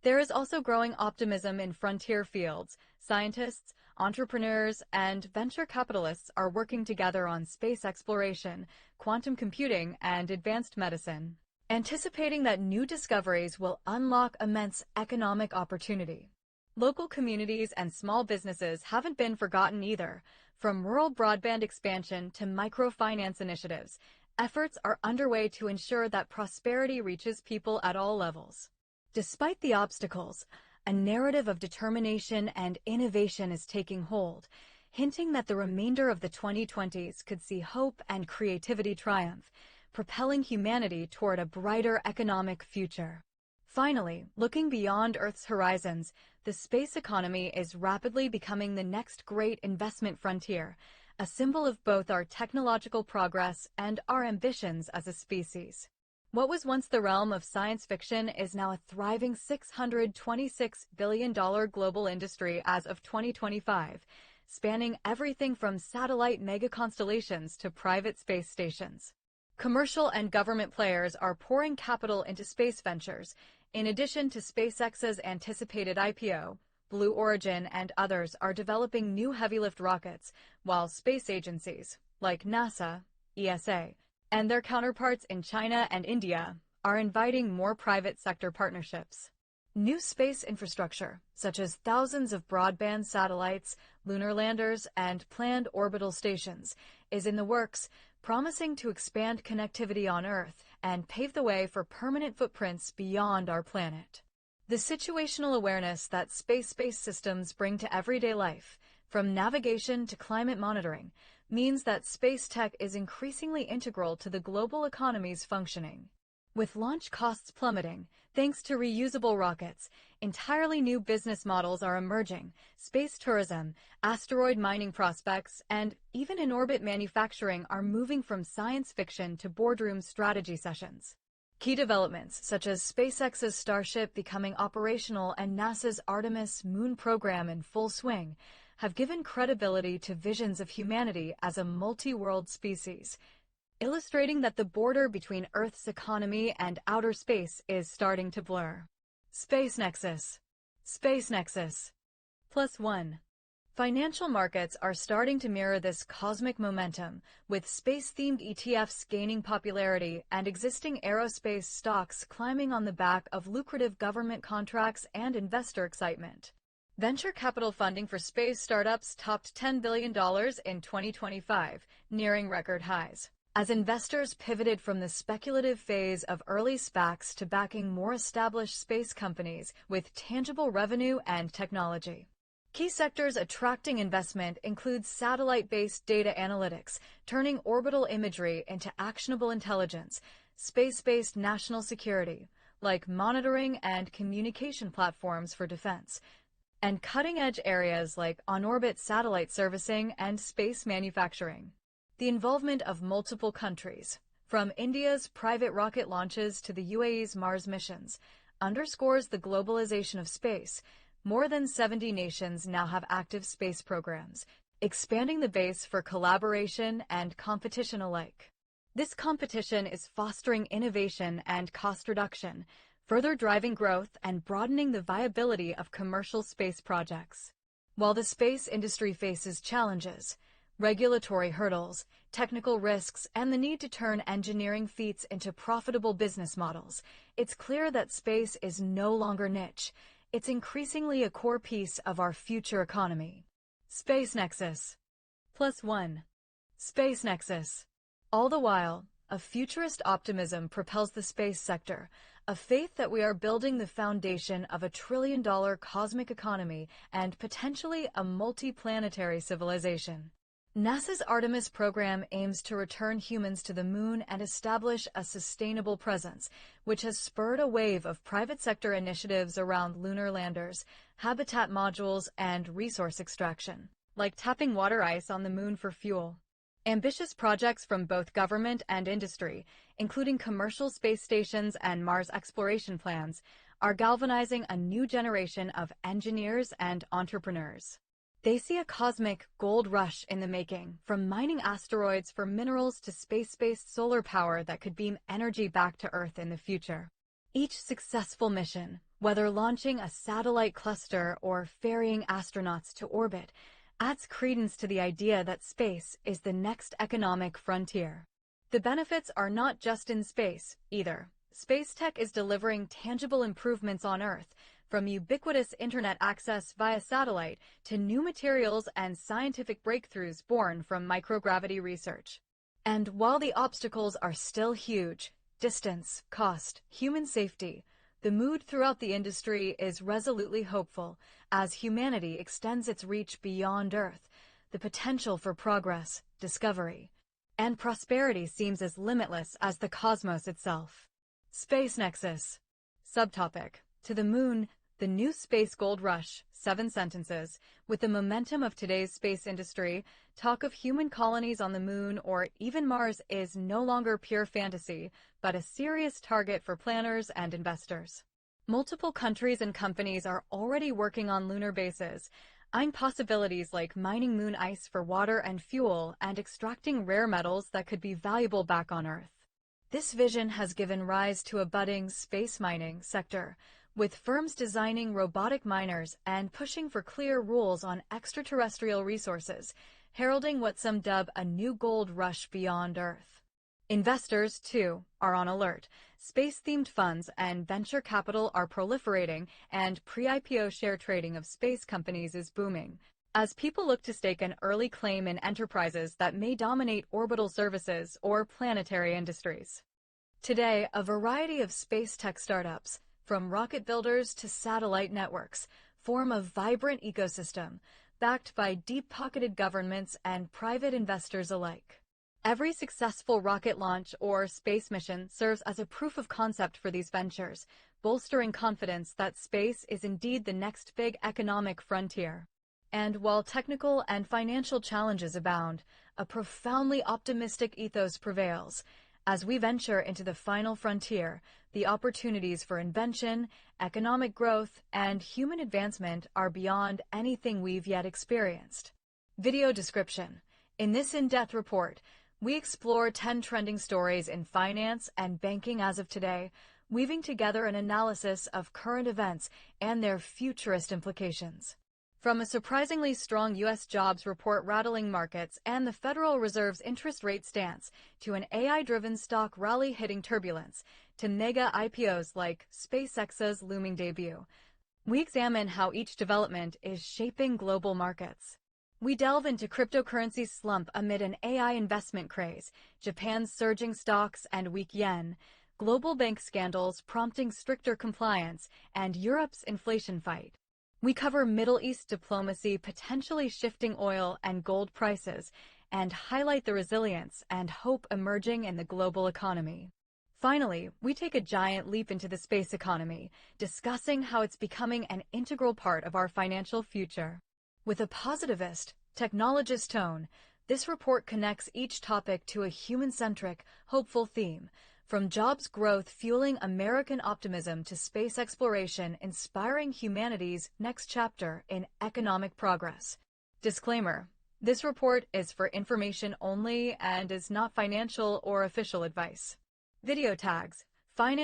There is also growing optimism in frontier fields. Scientists, entrepreneurs, and venture capitalists are working together on space exploration, quantum computing, and advanced medicine, anticipating that new discoveries will unlock immense economic opportunity. Local communities and small businesses haven't been forgotten either. From rural broadband expansion to microfinance initiatives, efforts are underway to ensure that prosperity reaches people at all levels. Despite the obstacles, a narrative of determination and innovation is taking hold, hinting that the remainder of the 2020s could see hope and creativity triumph, propelling humanity toward a brighter economic future. Finally, looking beyond Earth's horizons, the space economy is rapidly becoming the next great investment frontier, a symbol of both our technological progress and our ambitions as a species. What was once the realm of science fiction is now a thriving $626 billion global industry as of 2025, spanning everything from satellite mega-constellations to private space stations. Commercial and government players are pouring capital into space ventures. In addition to SpaceX's anticipated IPO, Blue Origin and others are developing new heavy-lift rockets, while space agencies, like NASA, ESA, and their counterparts in China and India are inviting more private sector partnerships. New space infrastructure, such as thousands of broadband satellites, lunar landers, and planned orbital stations, is in the works, promising to expand connectivity on Earth and pave the way for permanent footprints beyond our planet. The situational awareness that space-based systems bring to everyday life, from navigation to climate monitoring, means that space tech is increasingly integral to the global economy's functioning. With launch costs plummeting, thanks to reusable rockets, entirely new business models are emerging: space tourism, asteroid mining prospects, and even in-orbit manufacturing are moving from science fiction to boardroom strategy sessions. Key developments, such as SpaceX's Starship becoming operational and NASA's Artemis moon program in full swing, have given credibility to visions of humanity as a multi-world species, illustrating that the border between Earth's economy and outer space is starting to blur. Space Nexus. Space Nexus. +1. Financial markets are starting to mirror this cosmic momentum, with space-themed ETFs gaining popularity and existing aerospace stocks climbing on the back of lucrative government contracts and investor excitement. Venture capital funding for space startups topped $10 billion in 2025, nearing record highs, as investors pivoted from the speculative phase of early SPACs to backing more established space companies with tangible revenue and technology. Key sectors attracting investment include satellite-based data analytics, turning orbital imagery into actionable intelligence, space-based national security, like monitoring and communication platforms for defense, and cutting-edge areas like on-orbit satellite servicing and space manufacturing. The involvement of multiple countries, from India's private rocket launches to the UAE's Mars missions, underscores the globalization of space. More than 70 nations now have active space programs, expanding the base for collaboration and competition alike. This competition is fostering innovation and cost reduction, further driving growth and broadening the viability of commercial space projects. While the space industry faces challenges, regulatory hurdles, technical risks, and the need to turn engineering feats into profitable business models, it's clear that space is no longer niche. It's increasingly a core piece of our future economy. Space Nexus. +1. Space Nexus. All the while, a futurist optimism propels the space sector, a faith that we are building the foundation of a trillion-dollar cosmic economy and potentially a multi-planetary civilization. NASA's Artemis program aims to return humans to the moon and establish a sustainable presence, which has spurred a wave of private sector initiatives around lunar landers, habitat modules, and resource extraction, like tapping water ice on the moon for fuel. Ambitious projects from both government and industry, including commercial space stations and Mars exploration plans, are galvanizing a new generation of engineers and entrepreneurs. They see a cosmic gold rush in the making, from mining asteroids for minerals to space-based solar power that could beam energy back to Earth in the future. Each successful mission, whether launching a satellite cluster or ferrying astronauts to orbit, adds credence to the idea that space is the next economic frontier. The benefits are not just in space, either. Space tech is delivering tangible improvements on Earth, from ubiquitous internet access via satellite to new materials and scientific breakthroughs born from microgravity research. And while the obstacles are still huge, distance, cost, human safety, the mood throughout the industry is resolutely hopeful. As humanity extends its reach beyond Earth, the potential for progress, discovery, and prosperity seems as limitless as the cosmos itself. Space Nexus. Subtopic: To the Moon, the New Space Gold Rush. 7 sentences. With the momentum of today's space industry, talk of human colonies on the moon or even Mars is no longer pure fantasy, but a serious target for planners and investors. Multiple countries and companies are already working on lunar bases, eyeing possibilities like mining moon ice for water and fuel and extracting rare metals that could be valuable back on Earth. This vision has given rise to a budding space mining sector, with firms designing robotic miners and pushing for clear rules on extraterrestrial resources, heralding what some dub a new gold rush beyond Earth. Investors, too, are on alert. Space-themed funds and venture capital are proliferating, and pre-IPO share trading of space companies is booming, as people look to stake an early claim in enterprises that may dominate orbital services or planetary industries. Today, a variety of space tech startups, from rocket builders to satellite networks, form a vibrant ecosystem, backed by deep-pocketed governments and private investors alike. Every successful rocket launch or space mission serves as a proof of concept for these ventures, bolstering confidence that space is indeed the next big economic frontier. And while technical and financial challenges abound, a profoundly optimistic ethos prevails. As we venture into the final frontier, the opportunities for invention, economic growth, and human advancement are beyond anything we've yet experienced. Video description. In this in-depth report, we explore 10 trending stories in finance and banking as of today, weaving together an analysis of current events and their futurist implications. From a surprisingly strong U.S. jobs report rattling markets and the Federal Reserve's interest rate stance, to an AI-driven stock rally hitting turbulence, to mega IPOs like SpaceX's looming debut, we examine how each development is shaping global markets. We delve into cryptocurrency's slump amid an AI investment craze, Japan's surging stocks and weak yen, global bank scandals prompting stricter compliance, and Europe's inflation fight. We cover Middle East diplomacy potentially shifting oil and gold prices, and highlight the resilience and hope emerging in the global economy. Finally, we take a giant leap into the space economy, discussing how it's becoming an integral part of our financial future. With a positivist, technologist tone, this report connects each topic to a human-centric, hopeful theme, from jobs growth fueling American optimism to space exploration inspiring humanity's next chapter in economic progress. Disclaimer: this report is for information only and is not financial or official advice. Video tags: finance